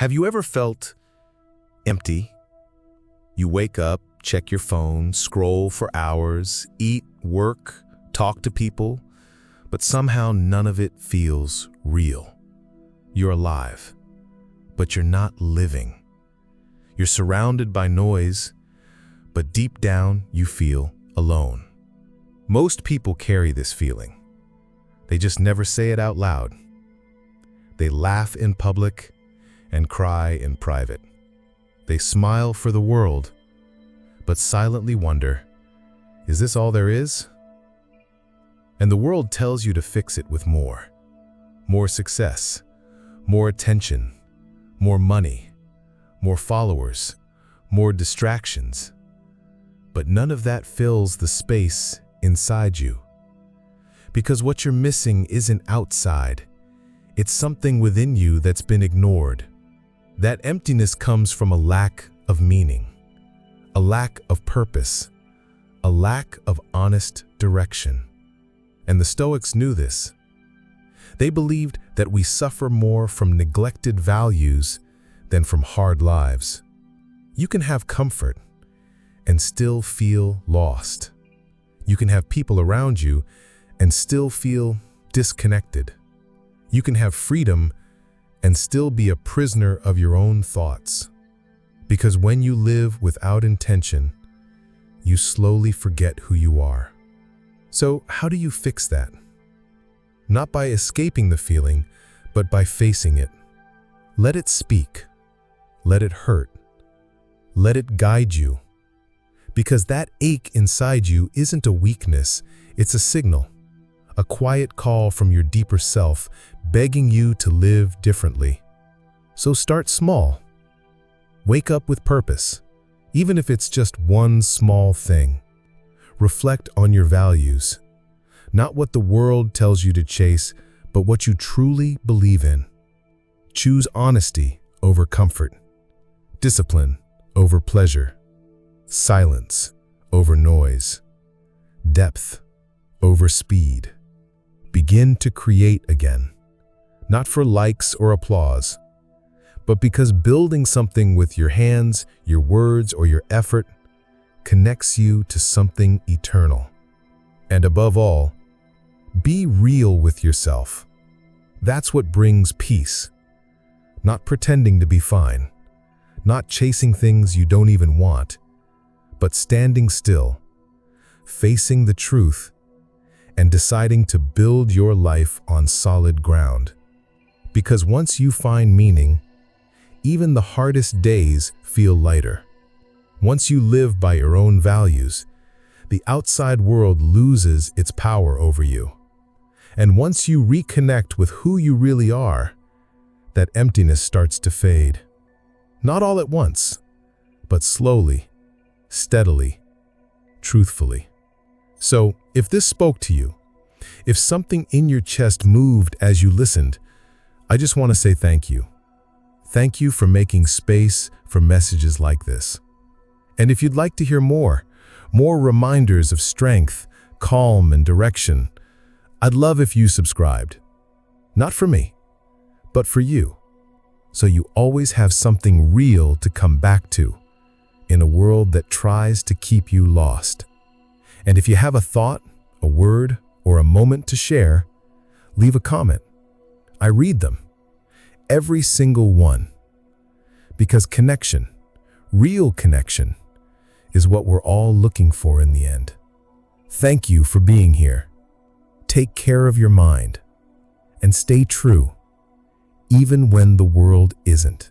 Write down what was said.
Have you ever felt empty? You wake up, check your phone, scroll for hours, eat, work, talk to people, but somehow none of it feels real. You're alive, but you're not living. You're surrounded by noise, but deep down you feel alone. Most people carry this feeling. They just never say it out loud. They laugh in public and cry in private. They smile for the world, but silently wonder, is this all there is? And the world tells you to fix it with more. More success, more attention, more money, more followers, more distractions. But none of that fills the space inside you. Because what you're missing isn't outside. It's something within you that's been ignored. That emptiness comes from a lack of meaning, a lack of purpose, a lack of honest direction. And the Stoics knew this. They believed that we suffer more from neglected values than from hard lives. You can have comfort and still feel lost. You can have people around you and still feel disconnected. You can have freedom and still be a prisoner of your own thoughts. Because when you live without intention, you slowly forget who you are. So how do you fix that? Not by escaping the feeling, but by facing it. Let it speak. Let it hurt. Let it guide you. Because that ache inside you isn't a weakness, it's a signal. A quiet call from your deeper self, begging you to live differently. So start small. Wake up with purpose, even if it's just one small thing. Reflect on your values, not what the world tells you to chase, but what you truly believe in. Choose honesty over comfort, discipline over pleasure, silence over noise, depth over speed. Begin to create again, not for likes or applause, but because building something with your hands, your words, or your effort connects you to something eternal. And above all, be real with yourself. That's what brings peace. Not pretending to be fine, not chasing things you don't even want, but standing still, facing the truth, and deciding to build your life on solid ground. Because once you find meaning, even the hardest days feel lighter. Once you live by your own values, the outside world loses its power over you. And once you reconnect with who you really are, that emptiness starts to fade. Not all at once, but slowly, steadily, truthfully. So, if this spoke to you, if something in your chest moved as you listened, I just want to say thank you. Thank you for making space for messages like this. And if you'd like to hear more reminders of strength, calm, and direction, I'd love if you subscribed. Not for me, but for you. So you always have something real to come back to in a world that tries to keep you lost. And if you have a thought, a word, or a moment to share, leave a comment. I read them. Every single one. Because connection, real connection, is what we're all looking for in the end. Thank you for being here. Take care of your mind and stay true, even when the world isn't.